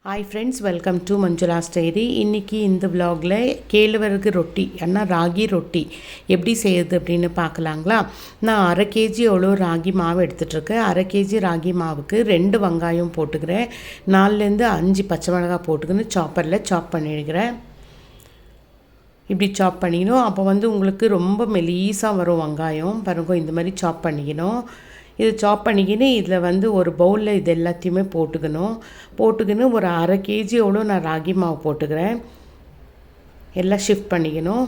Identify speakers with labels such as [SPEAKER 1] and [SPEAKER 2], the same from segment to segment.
[SPEAKER 1] Hi friends, welcome to Manjula's diary. இன்றைக்கி இந்த விலாகில் கேழ்வரகு ரொட்டி ராகி ரொட்டி எப்படி செய்யுது அப்படின்னு பார்க்கலாங்களா. நான் 1/2 kg எவ்வளோ ராகி மாவு எடுத்துகிட்ருக்கேன். 1/2 kg ராகி மாவுக்கு 2 வெங்காயம் போட்டுக்கிறேன், 4லேருந்து 5 பச்சை மிளகாய் போட்டுக்கின்னு சாப்பரில் சாப் பண்ணிடுக்கிறேன். இப்படி சாப் பண்ணிக்கணும். அப்போ உங்களுக்கு ரொம்ப மெலீஸாக வரும் வெங்காயம் பாருங்க. இந்த மாதிரி சாப் பண்ணிக்கணும். இது சாப் பண்ணிக்கின்னு இதில் ஒரு பவுலில் இது எல்லாத்தையுமே போட்டுக்கின்னு ஒரு 1/2 kg எவ்வளோ நான் ராகி மாவு போட்டுக்கிறேன். எல்லாம் ஷிஃப்ட் பண்ணிக்கணும்.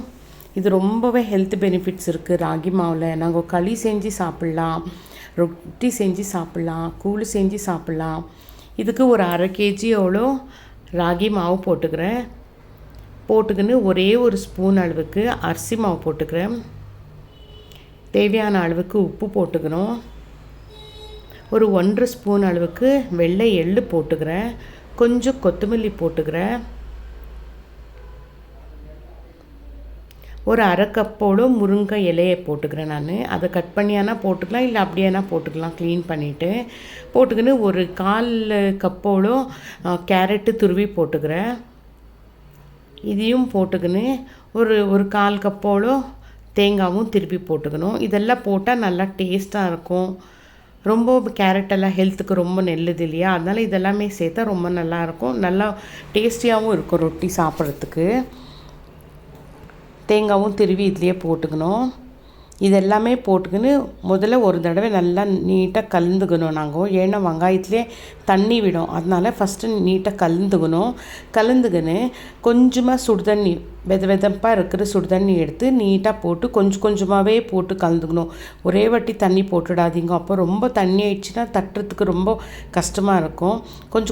[SPEAKER 1] இது ரொம்பவே ஹெல்த் பெனிஃபிட்ஸ் இருக்குது ராகி மாவில். நாங்கள் களி செஞ்சு சாப்பிட்லாம், ரொட்டி செஞ்சு சாப்பிட்லாம், கூழ் செஞ்சு சாப்பிட்லாம். இதுக்கு ஒரு 1/2 kg எவ்வளோ ராகி மாவு போட்டுக்கின்னு ஒரே ஒரு ஸ்பூன் அளவுக்கு அரிசி மாவு போட்டுக்கிறேன். தேவையான அளவுக்கு உப்பு போட்டுக்கணும். ஒரு 1/2 ஸ்பூன் அளவுக்கு வெள்ளை எள்ளு போட்டுக்கிறேன். கொஞ்சம் கொத்தமல்லி போட்டுக்கிறேன். ஒரு 1/2 கப்போடு முருங்கை இலையை போட்டுக்கிறேன். நான் அதை கட் பண்ணியானா போட்டுக்கலாம், இல்லை அப்படியானா போட்டுக்கலாம். க்ளீன் பண்ணிவிட்டு போட்டுக்கின்னு ஒரு 1/4 கப்போடு கேரட்டு துருவி போட்டுக்கிறேன். இதையும் போட்டுக்கின்னு ஒரு 1/4 கப்போடு தேங்காயும் திருப்பி போட்டுக்கணும். இதெல்லாம் போட்டால் நல்லா டேஸ்ட்டாக இருக்கும். ரொம்ப கேரட்டெல்லாம் ஹெல்த்துக்கு ரொம்ப நல்லது இல்லையா, அதனால் இதெல்லாமே சேர்த்தா ரொம்ப நல்லாயிருக்கும். நல்லா டேஸ்டியாகவும் இருக்கும் ரொட்டி சாப்பிட்றதுக்கு. தேங்காயும் திருவி இதுலேயே போட்டுக்கணும். இதெல்லாமே போட்டுக்கின்னு முதல்ல ஒரு தடவை நல்லா நீட்டாக கலந்துக்கணும் நாங்கள். ஏன்னா வெங்காயத்துலேயே தண்ணி விடும், அதனால் ஃபஸ்ட்டு நீட்டாக கலந்துக்கின்னு கொஞ்சமாக சுடுதண்ணி வெதப்பாக இருக்கிற சுடுதண்ணி எடுத்து நீட்டாக போட்டு கொஞ்சமாகவே போட்டு கலந்துக்கணும். ஒரே வாட்டி தண்ணி போட்டுடாதீங்க, அப்போ ரொம்ப தண்ணி ஆயிடுச்சுன்னா தட்டுறதுக்கு ரொம்ப கஷ்டமாக இருக்கும்.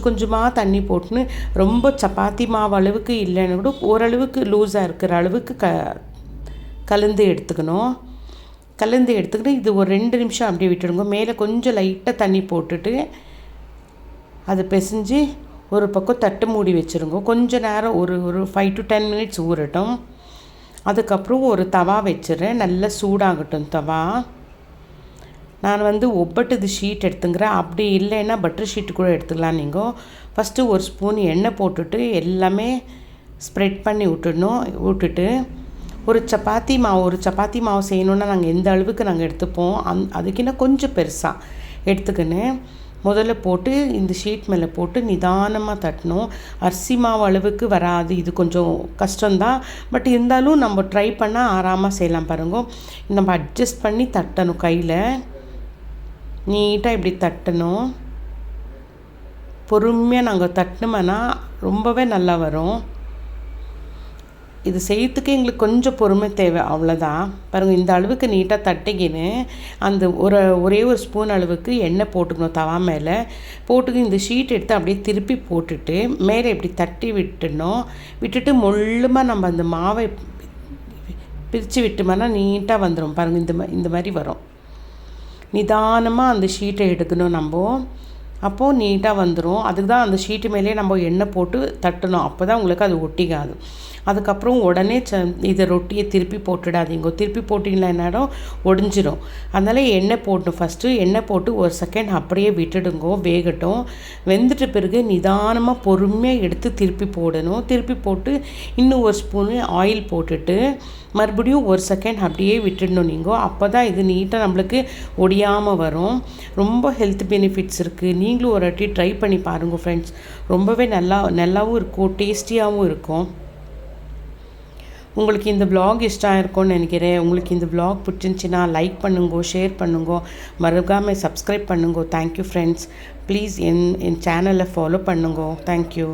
[SPEAKER 1] கொஞ்சமாக தண்ணி போட்டுன்னு ரொம்ப சப்பாத்தி மாவு அளவுக்கு இல்லைன்னு கூட ஓரளவுக்கு லூஸாக இருக்கிற அளவுக்கு கலந்து எடுத்துக்கிட்டு இது ஒரு 2 நிமிஷம் அப்படியே விட்டுடுங்க. மேலே கொஞ்சம் லைட்டாக தண்ணி போட்டுட்டு அதை பிசைஞ்சு ஒரு பக்கம் தட்டு மூடி வச்சுருங்க. கொஞ்சம் நேரம் ஒரு 5 to 10 minutes ஊறட்டும். அதுக்கப்புறம் ஒரு தவா வச்சுறேன், நல்லா சூடாகட்டும் தவா. நான் ஒப்பட்டுது ஷீட் எடுத்துங்கிறேன். அப்படி இல்லைன்னா பட்டர் ஷீட்டு கூட எடுத்துக்கலாம். நீங்கள் ஃபஸ்ட்டு ஒரு ஸ்பூன் எண்ணெய் போட்டுட்டு எல்லாமே ஸ்ப்ரெட் பண்ணி விட்டுட்டு ஒரு சப்பாத்தி மாவு செய்யணுன்னா நாங்கள் எந்த அளவுக்கு நாங்கள் எடுத்துப்போம் அதுக்குன்னா கொஞ்சம் பெருசாக எடுத்துக்கின்னு முதல்ல போட்டு இந்த ஷீட் மேலே போட்டு நிதானமாக தட்டணும். அரிசி மாவு அளவுக்கு வராது, இது கொஞ்சம் கஷ்டம்தான். பட் இருந்தாலும் நம்ம ட்ரை பண்ணால் ஆறாமல் செய்யலாம் பாருங்க. நம்ம அட்ஜஸ்ட் பண்ணி தட்டணும். கையில் நீட்டாக இப்படி தட்டணும். பொறுமையாக நாங்கள் தட்டினோம்னா ரொம்பவே நல்லா வரும். இது செய்யறதுக்கு எங்களுக்கு கொஞ்சம் பொறுமை தேவை, அவ்வளோதான். பாருங்கள், இந்த அளவுக்கு நீட்டாக தட்டிக்கின்னு அந்த ஒரே ஒரு ஸ்பூன் அளவுக்கு எண்ணெய் போட்டுக்கணும். தவா மேலே போட்டுக்கு இந்த ஷீட் எடுத்து அப்படியே திருப்பி போட்டுட்டு மேலே இப்படி தட்டி விட்டுட்டு முள்ளுமாக நம்ம அந்த மாவை பிரித்து விட்டோம்னா நீட்டாக வந்துடும். பாருங்கள், இந்த மாதிரி வரும். நிதானமாக அந்த ஷீட்டை எடுக்கணும் நம்ம, அப்போது நீட்டாக வந்துடும். அதுக்கு தான் அந்த ஷீட்டு மேலே நம்ம எண்ணெய் போட்டு தட்டணும். அப்போ தான் உங்களுக்கு அது ஒட்டிக்காது. அதுக்கப்புறம் உடனே இதை ரொட்டியை திருப்பி போட்டுடாதீங்க. திருப்பி போட்டிங்கன்னா என்னாலும் ஒடிஞ்சிரும். அதனால் எண்ணெய் போட்டணும். ஃபஸ்ட்டு எண்ணெய் போட்டு ஒரு செகண்ட் அப்படியே விட்டுடுங்கோ, வேகட்டும். வெந்துட்ட பிறகு நிதானமாக பொறுமையாக எடுத்து திருப்பி போடணும். திருப்பி போட்டு இன்னும் ஒரு ஸ்பூனு ஆயில் போட்டுட்டு மறுபடியும் ஒரு செகண்ட் அப்படியே விட்டுடணும் நீங்கள். அப்போ தான் இது நீட்டாக நம்மளுக்கு ஒடியாமல் வரும். ரொம்ப ஹெல்த் பெனிஃபிட்ஸ் இருக்குது. நீங்களும் ஒரு வாட்டி ட்ரை பண்ணி பாருங்கள் ஃப்ரெண்ட்ஸ். ரொம்பவே நல்லாவும் இருக்கும், டேஸ்டியாகவும் இருக்கும். உங்களுக்கு இந்த vlog இஷ்டம் இருக்கும்னு நினைக்கிறேன். உங்களுக்கு இந்த vlog பிடிச்சிருந்துச்சின்னா லைக் பண்ணுங்க, ஷேர் பண்ணுங்க, மறக்காமல் சப்ஸ்கிரைப் பண்ணுங்க. Thank you friends. ப்ளீஸ் என் சேனலை ஃபாலோ பண்ணுங்க. தேங்க்யூ.